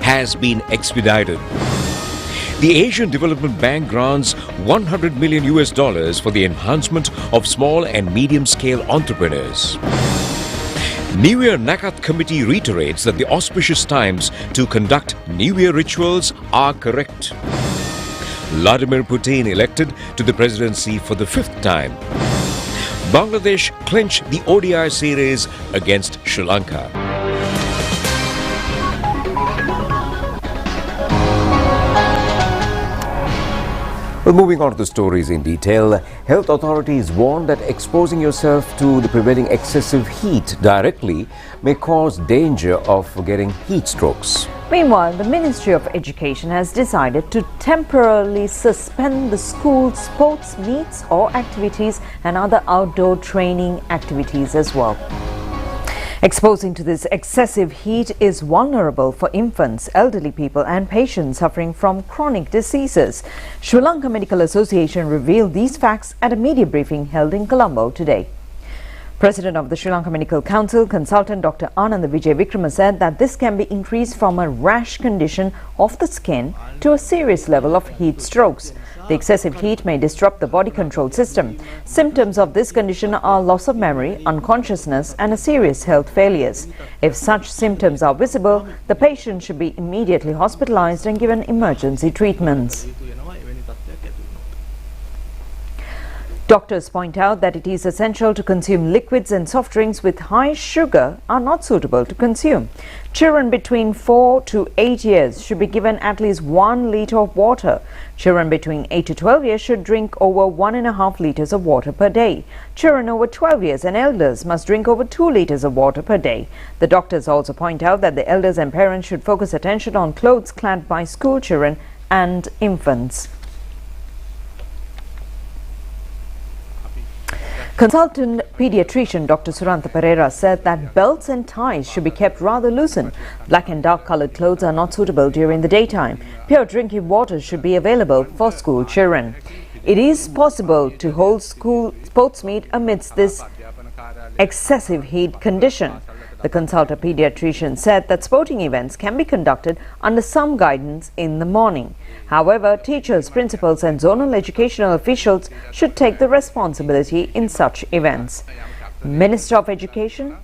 has been expedited. The Asian Development Bank grants $100 million for the enhancement of small and medium-scale entrepreneurs. New Year Nakat Committee reiterates that the auspicious times to conduct New Year rituals are correct. Vladimir Putin elected to the presidency for the 5th time. Bangladesh clinched the ODI series against Sri Lanka. Well, moving on to the stories in detail, health authorities warn that exposing yourself to the prevailing excessive heat directly may cause danger of getting heat strokes. Meanwhile, the Ministry of Education has decided to temporarily suspend the school's sports meets or activities and other outdoor training activities as well. Exposing to this excessive heat is vulnerable for infants, elderly people and patients suffering from chronic diseases. Sri Lanka Medical Association revealed these facts at a media briefing held in Colombo today. President of the Sri Lanka Medical Council, consultant Dr. Ananda Vijay Vikrama said that this can be increased from a rash condition of the skin to a serious level of heat strokes. The excessive heat may disrupt the body control system. Symptoms of this condition are loss of memory, unconsciousness and a serious health failures. If such symptoms are visible, the patient should be immediately hospitalized and given emergency treatments. Doctors point out that it is essential to consume liquids, and soft drinks with high sugar are not suitable to consume. Children between 4 to 8 years should be given at least 1 liter of water. Children between 8 to 12 years should drink over 1.5 liters of water per day. Children over 12 years and elders must drink over 2 liters of water per day. The doctors also point out that the elders and parents should focus attention on clothes clad by school children and infants. Consultant pediatrician Dr. Surantha Pereira said that belts and ties should be kept rather loosened. Black and dark colored clothes are not suitable during the daytime. Pure drinking water should be available for school children. It is possible to hold school sports meet amidst this excessive heat condition. The consultant pediatrician said that sporting events can be conducted under some guidance in the morning. However, teachers, principals and zonal educational officials should take the responsibility in such events. Minister of Education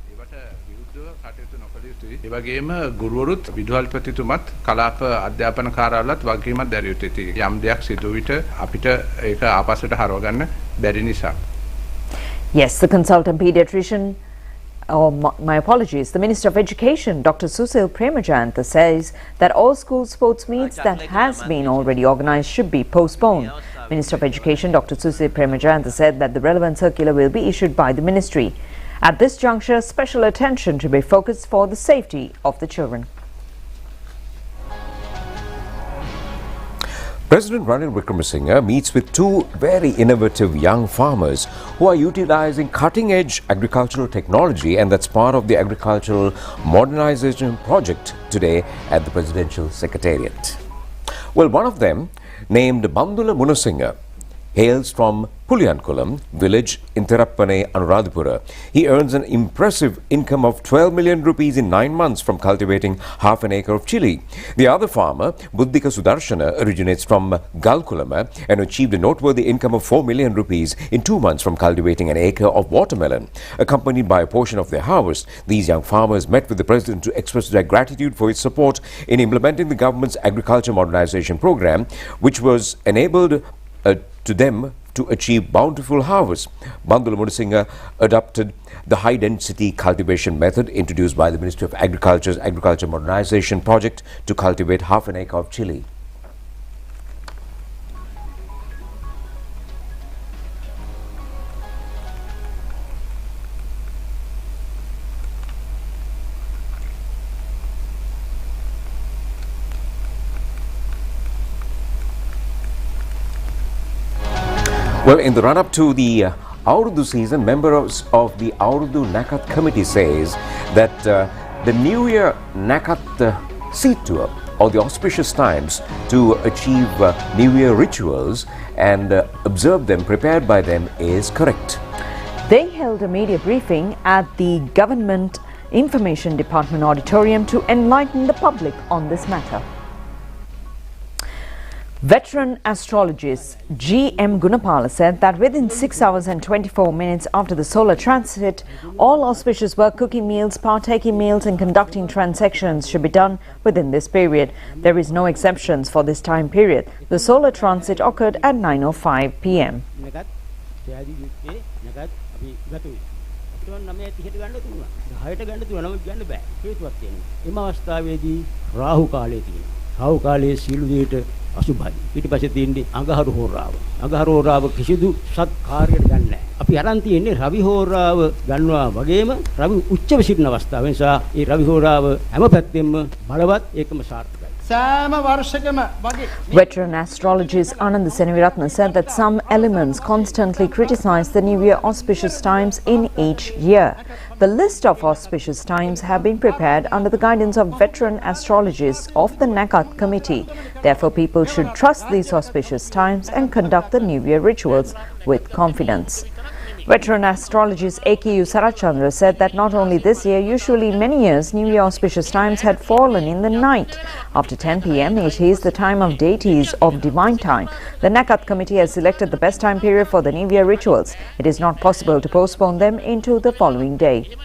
එවැගේම ගුරුවරුත් විදුහල්පතිතුමත් කලාප අධ්‍යාපන කාර්යාලත් වගකීමක් දැරිය යුතුයි. යම් දෙයක් සිදු විට අපිට ඒක ආපස්සට හරව ගන්න බැරි නිසා. Yes, the consultant pediatrician, my apologies, the Minister of Education, Dr. Susil Premajayantha, says that all school sports meets that has been already organized should be postponed. Minister of Education, Dr. Susil Premajayantha, said that the relevant circular will be issued by the ministry. At this juncture, special attention to be focused for the safety of the children. President Ranil Wickremesinghe meets with two very innovative young farmers who are utilizing cutting-edge agricultural technology, and that's part of the agricultural modernization project today at the Presidential Secretariat. Well, one of them, named Bandula Munasinghe, hails from Puliyankulam village in Therappane, Anuradhapura. He earns an impressive income of 12 million rupees in 9 months from cultivating half an acre of chili. The other farmer, Buddhika Sudarshana, originates from Galkulama and achieved a noteworthy income of 4 million rupees in 2 months from cultivating an acre of watermelon. Accompanied by a portion of their harvest, these young farmers met with the President to express their gratitude for his support in implementing the government's agriculture modernization program, which was enabled to them to achieve bountiful harvests. Bandula Munasinghe adopted the high-density cultivation method introduced by the Ministry of Agriculture's Agriculture Modernization Project to cultivate half an acre of chili. Well, in the run-up to the Aurudu season, members of the Aurudu Nakat committee says that the New Year Nakat seed tour, or the auspicious times to achieve New Year rituals and observe them prepared by them, is correct. They held a media briefing at the government Information Department auditorium to enlighten the public on this matter. Veteran astrologist G.M. Gunapala said that within 6 hours and 24 minutes after the solar transit, all auspicious work, cooking meals, partaking meals and conducting transactions should be done within this period. There is no exceptions for this time period. The solar transit occurred at 9:05 p.m. අසුභයි. ඊට පස්සේ තියෙන්නේ අඟහරු හෝරාව. අඟහරු හෝරාව කිසිදු සත් කාර්යයට ගන්න නැහැ. අපි අරන් තියෙන්නේ රවි හෝරාව ගන්නවා වගේම රවි උච්චව සිටින අවස්ථාව නිසා ඒ රවි හෝරාව හැම පැත්තෙම බලවත් ඒකම සාර්ථකයි. Veteran astrologist Anand Senaviratna said that some elements constantly criticize the New Year auspicious times in each year. The list of auspicious times have been prepared under the guidance of veteran astrologists of the Nakat committee. Therefore, people should trust these auspicious times and conduct the New Year rituals with confidence. Veteran astrologist A.K.U. Sarachandra said that not only this year, usually many years, New Year auspicious times had fallen in the night. After 10 p.m, it is the time of deities of divine time. The Nakat committee has selected the best time period for the New Year rituals. It is not possible to postpone them into the following day.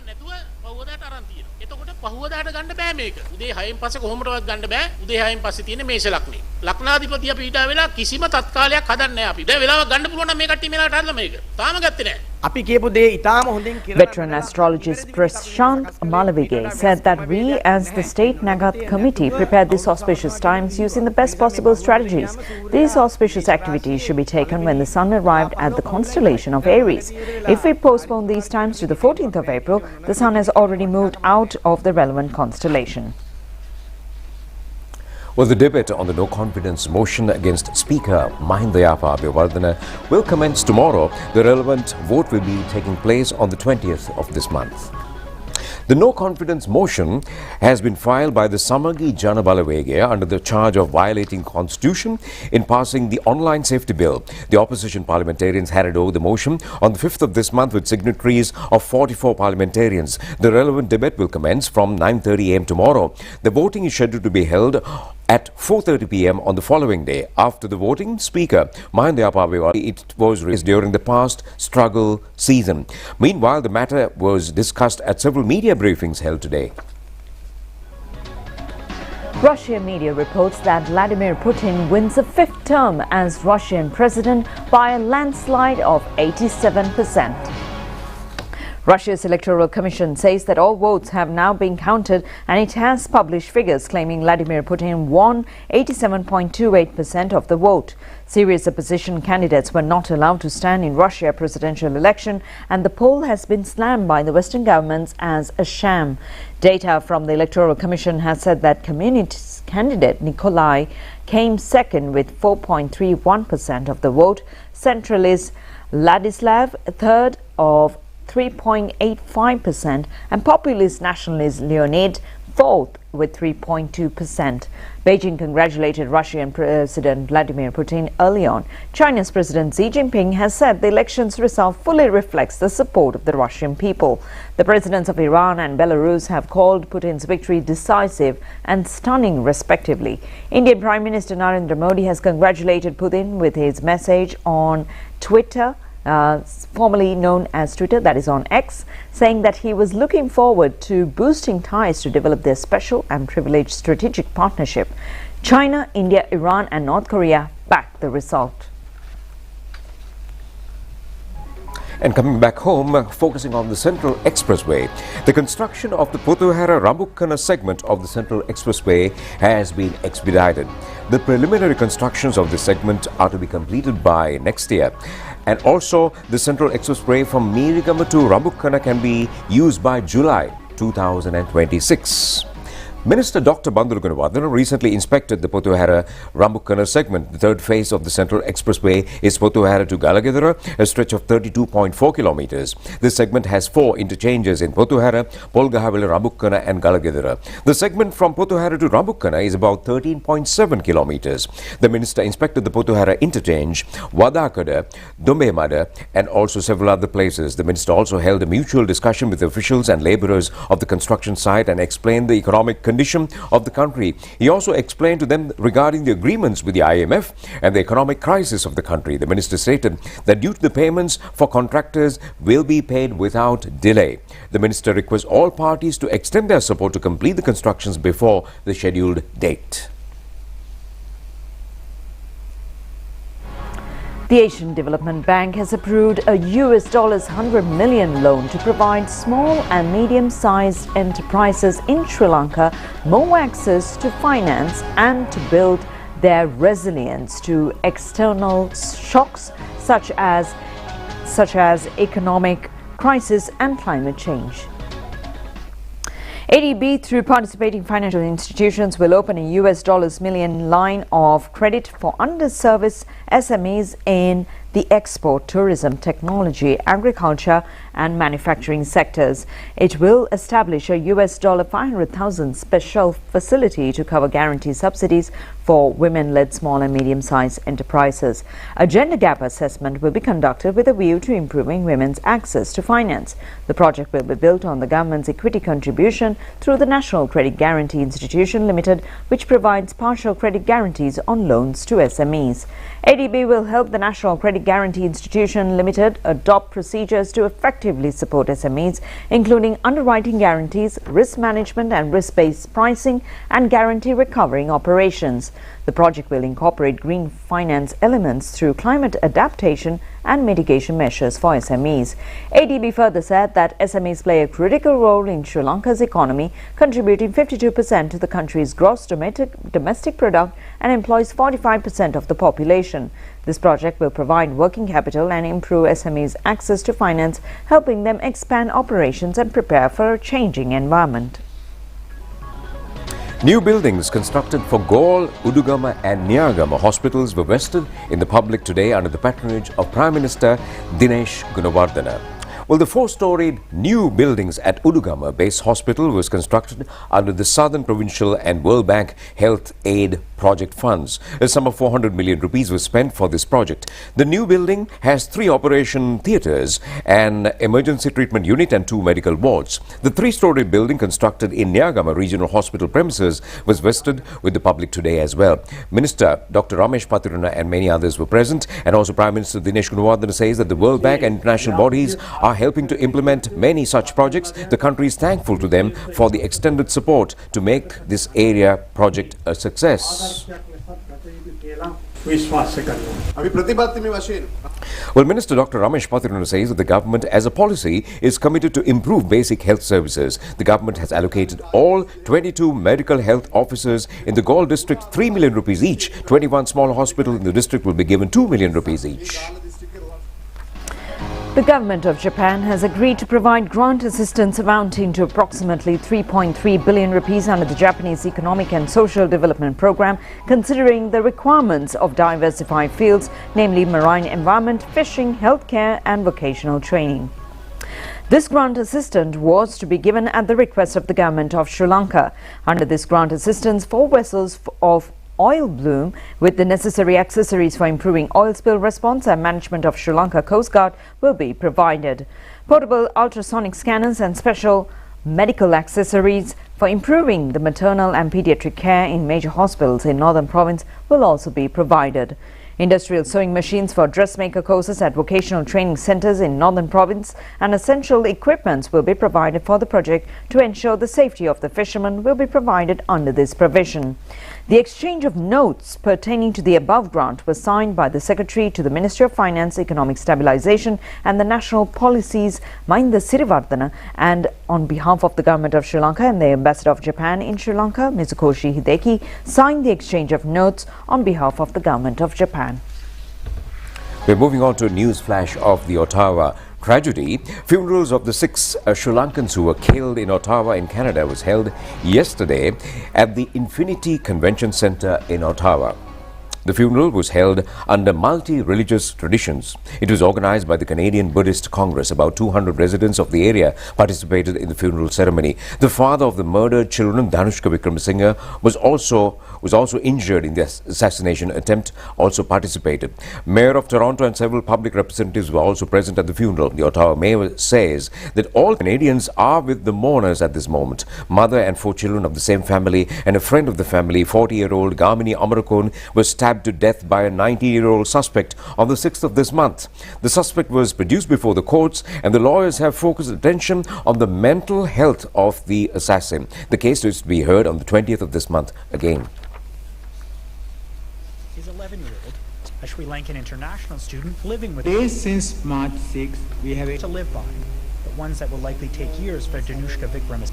පහුවදාට ගන්න බෑ මේක. උදේ 6න් පස්සේ කොහොමදවත් ගන්න බෑ. උදේ 6න් පස්සේ තියෙන මේෂ ලග්නේ. ලග්නාධිපතිය පිටා වෙලා කිසිම තත්කාලයක් හදන්නේ නැහැ අපි. දැන් වෙලාවක් ගන්න පුළුවන් නම් මේ කට්ටිය මේලාට හදලා මේක. තාම ගත්තේ නැහැ. අපි කියපු දේ ඊටාම හොඳින් කියලා. Veteran astrologist Prashant Malavige said that we as the State Nagat Committee prepared these auspicious times using the best possible strategies. These auspicious activities should be taken when the sun arrived at the constellation of Aries. If we postpone these times to the 14th of April, the sun has already moved out of the relevant constellation. Well, the debate on the no-confidence motion against Speaker Mahinda Abeyewardene will commence tomorrow. The relevant vote will be taking place on the 20th of this month. The no-confidence motion has been filed by the Samagi Jana Balawege under the charge of violating constitution in passing the online safety bill. The opposition parliamentarians handed over the motion on the 5th of this month with signatories of 44 parliamentarians. The relevant debate will commence from 9:30 a.m. tomorrow. The voting is scheduled to be held at 4:30 p.m. on the following day. After the voting, Speaker Mahinda Abeyewardene, it was raised during the past struggle season. Meanwhile, the matter was discussed at several media briefings held today. Russian media reports that Vladimir Putin wins a fifth term as Russian president by a landslide of 87%. Russia's Electoral Commission says that all votes have now been counted and it has published figures claiming Vladimir Putin won 87.28% of the vote. Serious opposition candidates were not allowed to stand in Russia presidential election and the poll has been slammed by the Western governments as a sham. Data from the Electoral Commission has said that Communist candidate Nikolai came second with 4.31% of the vote. Centralist Ladislav third of 3.85% and populist nationalist Leonid fourth with 3.2%. Beijing congratulated Russian President Vladimir Putin early on. China's President Xi Jinping has said the election's result fully reflects the support of the Russian people. The presidents of Iran and Belarus have called Putin's victory decisive and stunning respectively. Indian Prime Minister Narendra Modi has congratulated Putin with his message on Twitter, formerly known as Twitter, that is on X, saying that he was looking forward to boosting ties to develop their special and privileged strategic partnership. China, India, Iran and North Korea backed the result. And coming back home, focusing on the Central Expressway, the construction of the Puthuhera-Rambukkana segment of the Central Expressway has been expedited. The preliminary constructions of the segment are to be completed by next year. And also, the Central Expressway from Meerigama to Rambukkana can be used by July 2026. Minister Dr. Bandulu Gunawardena recently inspected the Pothuhara Rambukkana segment. The third phase of the Central Expressway is Pothuhara to Galagedara, a stretch of 32.4 kilometers. This segment has 4 interchanges in Pothuhara, Polgahavila, Rambukkana and Galagedara. The segment from Pothuhara to Rambukkana is about 13.7 kilometers. The minister inspected the Pothuhara interchange, Wadakada, Dumbemada and also several other places. The minister also held a mutual discussion with the officials and labourers of the construction site and explained the economic condition of the country. He also explained to them regarding the agreements with the IMF and the economic crisis of the country. The minister stated that due to the payments for contractors will be paid without delay. The minister requests all parties to extend their support to complete the constructions before the scheduled date. The Asian Development Bank has approved a $100 million loan to provide small and medium-sized enterprises in Sri Lanka more access to finance and to build their resilience to external shocks such as economic crisis and climate change. ADB, through participating financial institutions, will open a $1 million line of credit for underserviced SMEs in the export, tourism, technology, agriculture and manufacturing sectors. It will establish a $500,000 special facility to cover guarantee subsidies for women-led small and medium-sized enterprises. A gender gap assessment will be conducted with a view to improving women's access to finance. The project will be built on the government's equity contribution through the National Credit Guarantee Institution Limited, which provides partial credit guarantees on loans to SMEs. ADB will help the National Credit Guarantee Institution Limited adopt procedures to effectively support SMEs, including underwriting guarantees, risk management and risk-based pricing and guarantee recovering operations. The project will incorporate green finance elements through climate adaptation and mitigation measures for SMEs. ADB further said that SMEs play a critical role in Sri Lanka's economy, contributing 52% to the country's gross domestic product and employs 45% of the population. This project will provide working capital and improve SMEs' access to finance, helping them expand operations and prepare for a changing environment. New buildings constructed for Galle, Udugama and Niyagama hospitals were vested in the public today under the patronage of Prime Minister Dinesh Gunawardena. Well, the 4-storied new buildings at Udugama Base Hospital was constructed under the Southern Provincial and World Bank Health Aid Project funds. A sum of 400 million rupees was spent for this project. The new building has 3 operation theatres, an emergency treatment unit and 2 medical wards. The 3-story building constructed in Niyagama Regional Hospital premises was vested with the public today as well. Minister Dr. Ramesh Patiruna and many others were present, and also Prime Minister Dinesh Gunawardena says that the World Bank and international bodies are helping to implement many such projects. The country is thankful to them for the extended support to make this area project a success. Well, Minister Dr. Ramesh Patiruna says that the government as a policy is committed to improve basic health services. The government has allocated all 22 medical health officers in the Galle district 3 million rupees each. 21 small hospitals in the district will be given 2 million rupees each. The government of Japan has agreed to provide grant assistance amounting to approximately 3.3 billion rupees under the Japanese Economic and Social Development Program, considering the requirements of diversified fields, namely marine environment, fishing, healthcare and vocational training. This grant assistance was to be given at the request of the government of Sri Lanka. Under this grant assistance, 4 vessels of oil bloom with the necessary accessories for improving oil spill response and management of Sri Lanka Coast Guard will be provided. Portable ultrasonic scanners and special medical accessories for improving the maternal and pediatric care in major hospitals in Northern Province will also be provided. Industrial sewing machines for dressmaker courses at vocational training centres in Northern Province and essential equipments will be provided for the project to ensure the safety of the fishermen will be provided under this provision. The exchange of notes pertaining to the above grant was signed by the Secretary to the Ministry of Finance, Economic Stabilisation and the National Policies, Mahinda Sirivardana, and on behalf of the Government of Sri Lanka and the Ambassador of Japan in Sri Lanka, Mizukoshi Hideki, signed the exchange of notes on behalf of the Government of Japan. We're moving on to a news flash of the Ottawa tragedy. Funerals of the 6 Sri Lankans who were killed in Ottawa in Canada was held yesterday at the Infinity Convention Centre in Ottawa. The funeral was held under multi-religious traditions. It was organized by the Canadian Buddhist Congress. About 200 residents of the area participated in the funeral ceremony. The father of the murdered children, Dhanushka Wickramasinghe, was also injured in the assassination attempt, also participated. Mayor of Toronto and several public representatives were also present at the funeral. The Ottawa mayor says that all Canadians are with the mourners at this moment. Mother and 4 children of the same family and a friend of the family, 40-year-old Gamini Amarakon, was stabbed to death by a 90-year-old suspect on the 6th of this month. The suspect was produced before the courts, and the lawyers have focused attention on the mental health of the assassin. The case is to be heard on the 20th of this month again. His 11-year-old, a Sri Lankan international student living with Days since March 6, we have to live by, but ones that will likely take years for Dhanushka Wickramasinghe.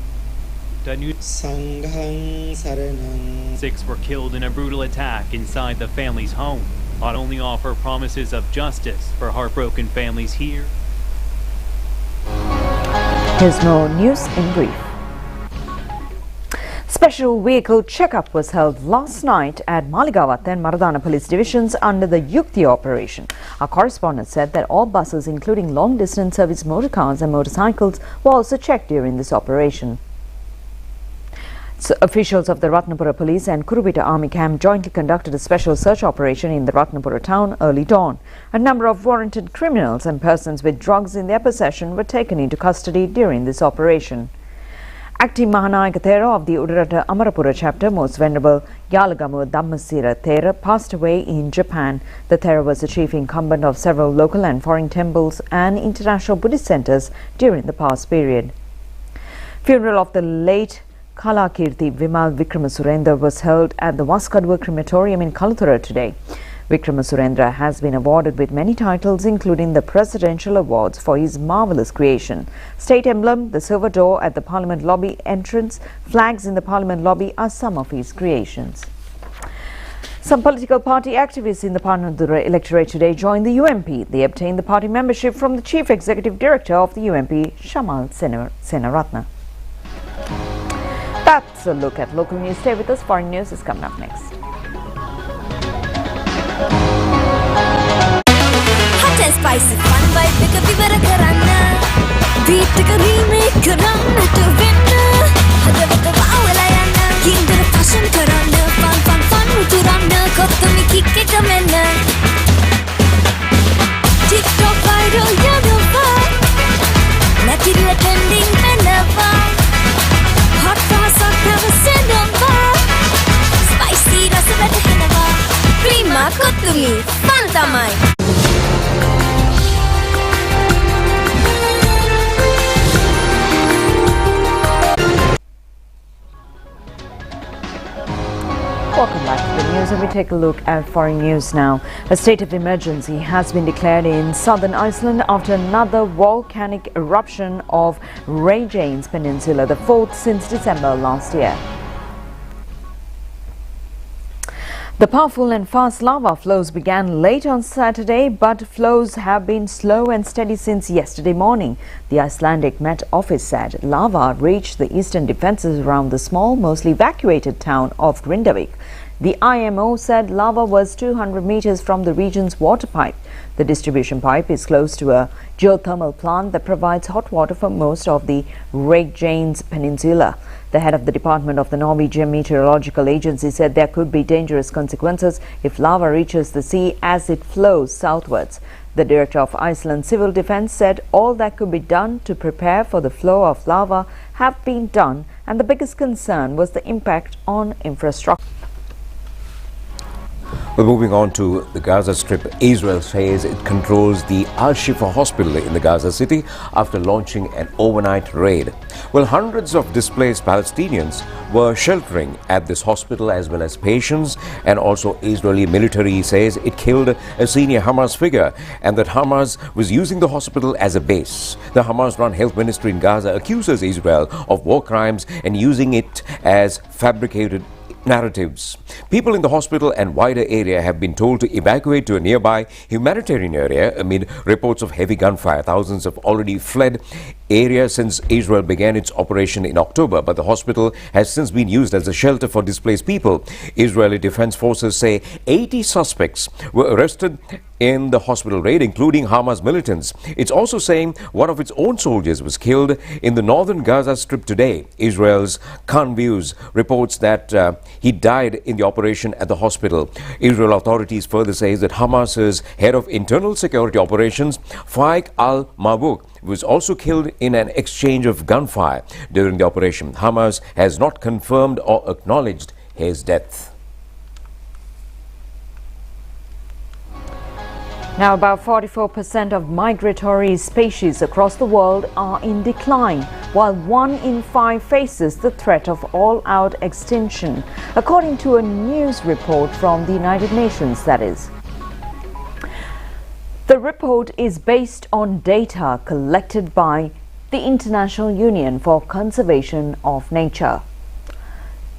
6 were killed in a brutal attack inside the family's home. Not only offer promises of justice for heartbroken families here. Here's more news in brief. Special vehicle checkup was held last night at Maligawat and Maradana police divisions under the Yukti operation. Our correspondent said that all buses, including long-distance service motor cars and motorcycles, were also checked during this operation. So officials of the Ratnapura Police and Kurupita Army Camp jointly conducted a special search operation in the Ratnapura town early dawn. A number of warranted criminals and persons with drugs in their possession were taken into custody during this operation. Acting Mahanayaka Thera of the Udarata Amarapura chapter, Most Venerable Yalagamu Dhammasira Thera, passed away in Japan. The Thera was the chief incumbent of several local and foreign temples and international Buddhist centers during the past period. Funeral of the late Kalakirti Vimal Wickramasuriendra was held at the Vaskadwa crematorium in Kalathura today. Wickramasuriendra has been awarded with many titles, including the Presidential Awards for his marvelous creation. State emblem, the silver door at the Parliament lobby entrance, flags in the Parliament lobby are some of his creations. Some political party activists in the Panadura electorate today joined the UMP. They obtained the party membership from the Chief Executive Director of the UMP, Shamal Senaratne. That's a look at local news. Stay with us. Foreign news is coming up next. Hot and spicy fun vibe එක විවර කරන්න beat එක remake කරන්න to win හදවත වවලා යන්න කින්දර fashion කරන්න fun උතුරන්න කොත්තමි kick එක මෙන්න TikTok viral යනවා නැතිව trending වෙනවා hot fast නැවසෙනවා spicy රස වැටෙනවා prima කොත්තමි fun තමයි. Welcome back to the news, and we take a look at foreign news now. A state of emergency has been declared in southern Iceland after another volcanic eruption of Reykjanes Peninsula, the 4th since December last year. The powerful and fast lava flows began late on Saturday, but flows have been slow and steady since yesterday morning. The Icelandic Met Office said lava reached the eastern defences around the small, mostly evacuated town of Grindavik. The IMO said lava was 200 meters from the region's water pipe. The distribution pipe is close to a geothermal plant that provides hot water for most of the Reykjanes Peninsula. The head of the Department of the Norwegian Meteorological Agency said there could be dangerous consequences if lava reaches the sea as it flows southwards. The director of Iceland's Civil Defense said all that could be done to prepare for the flow of lava have been done, and the biggest concern was the impact on infrastructure. Well, moving on to the Gaza Strip, Israel says it controls the Al-Shifa hospital in the Gaza city after launching an overnight raid. Well, hundreds of displaced Palestinians were sheltering at this hospital, as well as patients, and also Israeli military says it killed a senior Hamas figure and that Hamas was using the hospital as a base. The Hamas-run health ministry in Gaza accuses Israel of war crimes and using it as fabricated narratives. People in the hospital and wider area have been told to evacuate to a nearby humanitarian area amid reports of heavy gunfire. Thousands have already fled area since Israel began its operation in October, but the hospital has since been used as a shelter for displaced people. Israeli Defense Forces say 80 suspects were arrested in the hospital raid, including Hamas militants. It's also saying one of its own soldiers was killed in the northern Gaza Strip today. Israel's Khan Views reports that he died in the operation at the hospital. Israel authorities further say that Hamas's head of internal security operations, Faik al-Mabuk, was also killed in an exchange of gunfire during the operation. Hamas has not confirmed or acknowledged his death. Now, about 44% of migratory species across the world are in decline, while 1 in 5 faces the threat of all-out extinction, according to a news report from the United Nations, that is. The report is based on data collected by the International Union for Conservation of Nature.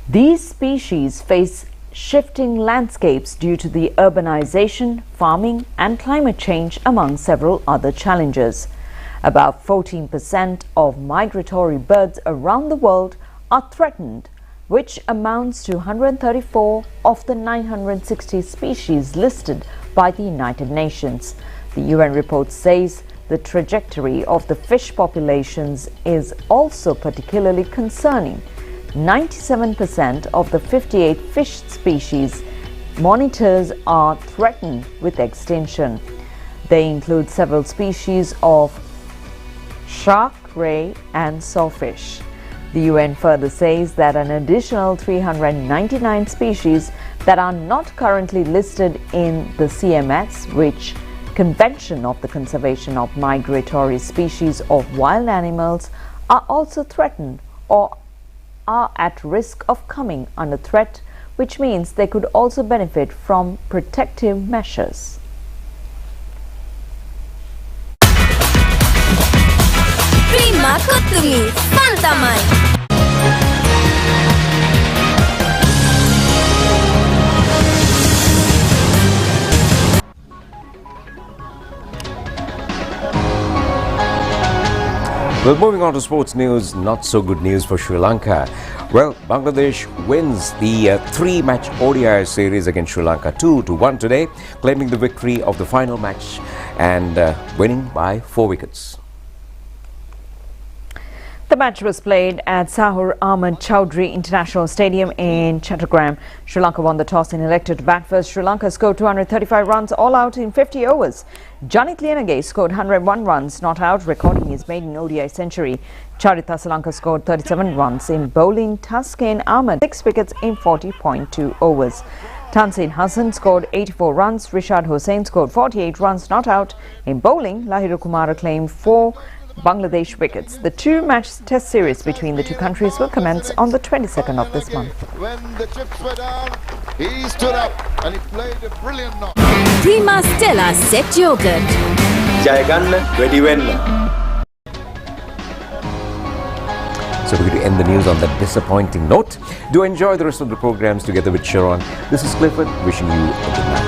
These species face shifting landscapes due to the urbanization, farming and climate change, among several other challenges. About 14% of migratory birds around the world are threatened, which amounts to 134 of the 960 species listed by the United Nations. The UN report says the trajectory of the fish populations is also particularly concerning. 97% of the 58 fish species monitors are threatened with extinction. They include several species of shark, ray and sawfish. The UN further says that an additional 399 species that are not currently listed in the CMS, which Convention of the Conservation of Migratory Species of Wild Animals, are also threatened or are at risk of coming under threat, which means they could also benefit from protective measures. Prima Kotumi, Fantamai. Well, moving on to sports news, not so good news for Sri Lanka. Well, Bangladesh wins the 3-match ODI series against Sri Lanka 2-1 today, claiming the victory of the final match and winning by 4 wickets. The match was played at Sahur Ahmad Chowdhury International Stadium in Chattogram. Sri Lanka won the toss and elected to bat first. Sri Lanka scored 235 runs all out in 50 overs. Janit Lianage scored 101 runs not out, recording his maiden ODI century. Charita Salanka scored 37 runs in bowling. Taskin Ahmed 6 wickets in 40.2 overs. Tanzeen Hassan scored 84 runs. Rishad Hossain scored 48 runs not out. In bowling, Lahiru Kumara claimed 4 Bangladesh wickets. The 2-match test series between the two countries will commence on the 22nd of this month. When the chips were down, he stood up and he played a brilliant knock. Prima Stella Set Yogurt. So we're going to end the news on that disappointing note. Do enjoy the rest of the programs together with Sharon. This is Clifford wishing you a good night.